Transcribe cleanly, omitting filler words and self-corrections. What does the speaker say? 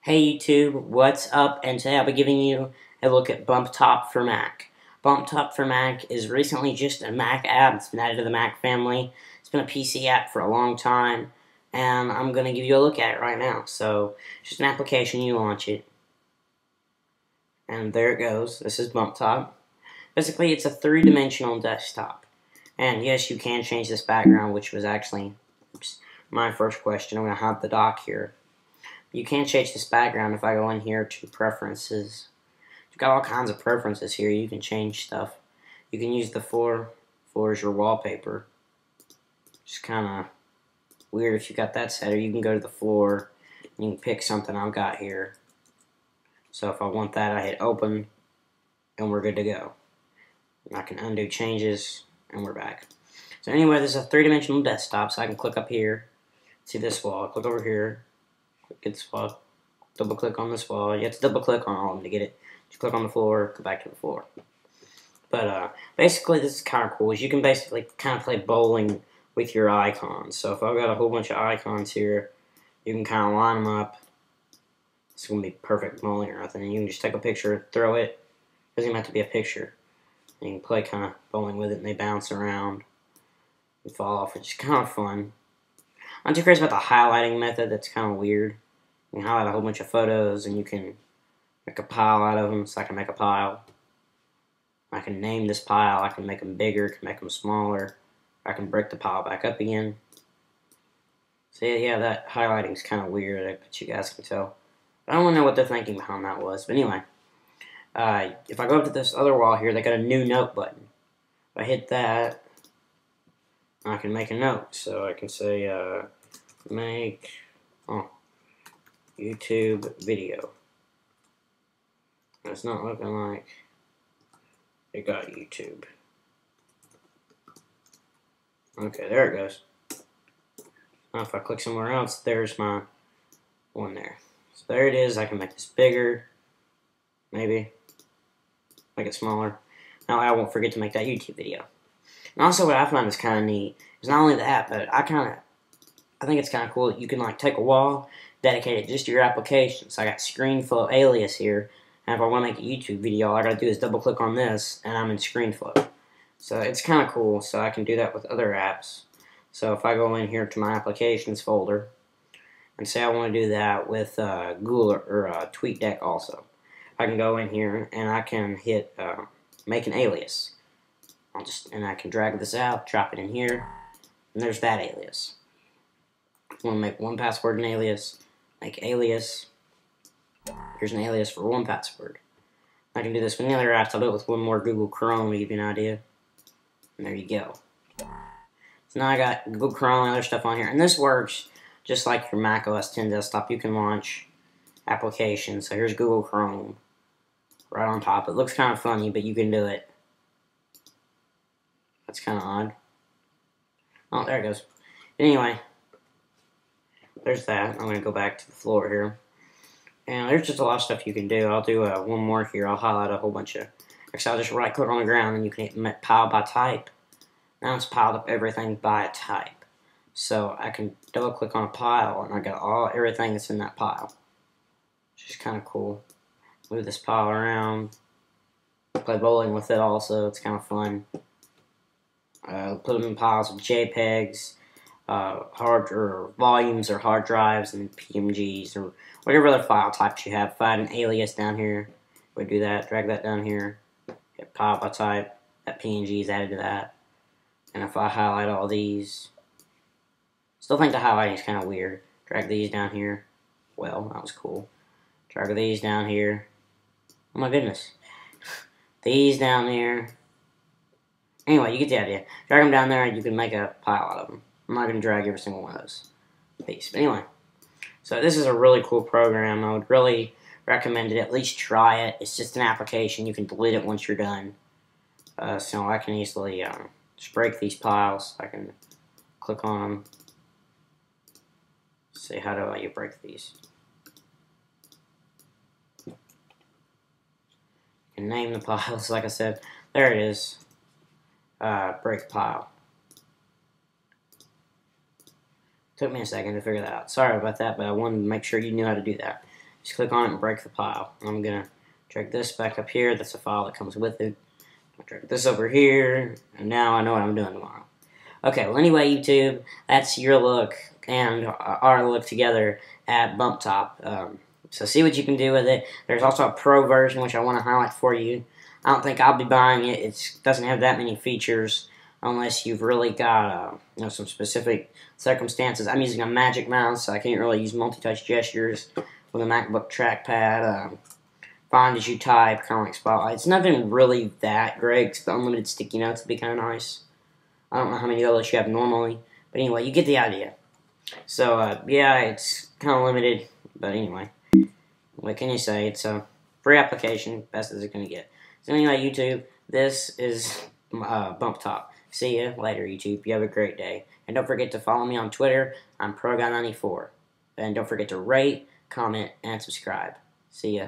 Hey YouTube, what's up? And today I'll be giving you a look at BumpTop for Mac. BumpTop for Mac is recently just a Mac app. It's been added to the Mac family. It's been a PC app for a long time, and I'm going to give you a look at it right now. So, it's just an application, you launch it, and there it goes. This is BumpTop. Basically, it's a three-dimensional desktop. And yes, you can change this background, which was actually my first question. I'm going to hide the dock here. You can change this background if I go in here to preferences. You've got all kinds of preferences here. You can change stuff. You can use the floor as your wallpaper. It's kind of weird if you got that set. Or you can go to the floor and you can pick something I've got here. So if I want that, I hit open and we're good to go. And I can undo changes and we're back. So anyway, this is a three-dimensional desktop, so I can click up here, see this wall, click over here, get this wall, double click on this wall. You have to double click on all of them to get it. Just click on the floor, go back to the floor. But basically this is kind of cool. Is you can basically kind of play bowling with your icons. So if I've got a whole bunch of icons here, you can kind of line them up. It's going to be perfect bowling or nothing. And you can just take a picture, throw it. Doesn't even have to be a picture. And you can play kind of bowling with it and they bounce around and fall off, which is kind of fun. I'm too crazy about the highlighting method. That's kind of weird. You can highlight a whole bunch of photos and you can make a pile out of them. So I can make a pile. I can name this pile. I can make them bigger. I can make them smaller. I can break the pile back up again. So yeah, that highlighting is kind of weird. I bet you guys can tell. I don't know what the thinking behind that was. But anyway, if I go up to this other wall here, they got a new note button. If I hit that, I can make a note. So I can say, make YouTube video. It's not looking like it got YouTube. Okay, there it goes. Now if I click somewhere else, there's my one there. So there it is. I can make this bigger. Maybe. Make it smaller. Now I won't forget to make that YouTube video. And also what I find is kind of neat is not only that, but I think it's kind of cool that you can like take a wall, dedicate it just to your application. So I got ScreenFlow alias here. And if I want to make a YouTube video, all I gotta do is double click on this and I'm in ScreenFlow. So it's kind of cool, so I can do that with other apps. So if I go in here to my applications folder and say I want to do that with Google or TweetDeck also, I can go in here and I can hit make an alias. And I can drag this out, drop it in here, and there's that alias. I want to make 1Password an alias, make alias. Here's an alias for 1Password. I can do this with any other apps. I'll do it with one more Google Chrome to give you an idea. And there you go. So now I got Google Chrome and other stuff on here. And this works just like your Mac OS X desktop. You can launch applications. So here's Google Chrome right on top. It looks kind of funny, but you can do it. That's kind of odd. Oh, there it goes. Anyway, there's that. I'm going to go back to the floor here. And there's just a lot of stuff you can do. I'll do one more here. I'll highlight a whole bunch of... Actually, I'll just right click on the ground and you can hit pile by type. Now it's piled up everything by a type. So I can double click on a pile and I got everything that's in that pile. Which is kind of cool. Move this pile around. Play bowling with it also. It's kind of fun. Put them in piles of JPEGs, volumes or hard drives and PNGs or whatever other file types you have. If I had an alias down here, we do that. Drag that down here. Hit pile by type. That PNG is added to that. And if I highlight all these, still think the highlighting is kind of weird. Drag these down here. Well, that was cool. Drag these down here. Oh my goodness. These down there. Anyway, you get the idea. Drag them down there and you can make a pile out of them. I'm not going to drag every single one of those. But anyway. So this is a really cool program. I would really recommend it. At least try it. It's just an application. You can delete it once you're done. So I can easily just break these piles. I can click on them. See, how do you break these? You can name the piles, like I said. There it is. Break pile. Took me a second to figure that out. Sorry about that, but I wanted to make sure you knew how to do that. Just click on it and break the file. I'm going to drag this back up here. That's a file that comes with it. I'll drag this over here, and now I know what I'm doing tomorrow. Okay, well anyway, YouTube, that's your look and our look together at BumpTop. So see what you can do with it. There's also a pro version, which I want to highlight for you. I don't think I'll be buying it. It doesn't have that many features unless you've really got some specific circumstances. I'm using a Magic Mouse, so I can't really use multi-touch gestures with a MacBook trackpad. Find as you type, kind of like Spotlight. It's nothing really that great, because the unlimited sticky notes would be kind of nice. I don't know how many of those you have normally, but anyway, you get the idea. So, yeah, it's kind of limited, but anyway, what can you say? It's a free application, best as it's going to get. So anyway, YouTube, this is BumpTop. See you later, YouTube. You have a great day. And don't forget to follow me on Twitter. I'm ProGuy94. And don't forget to rate, comment, and subscribe. See ya.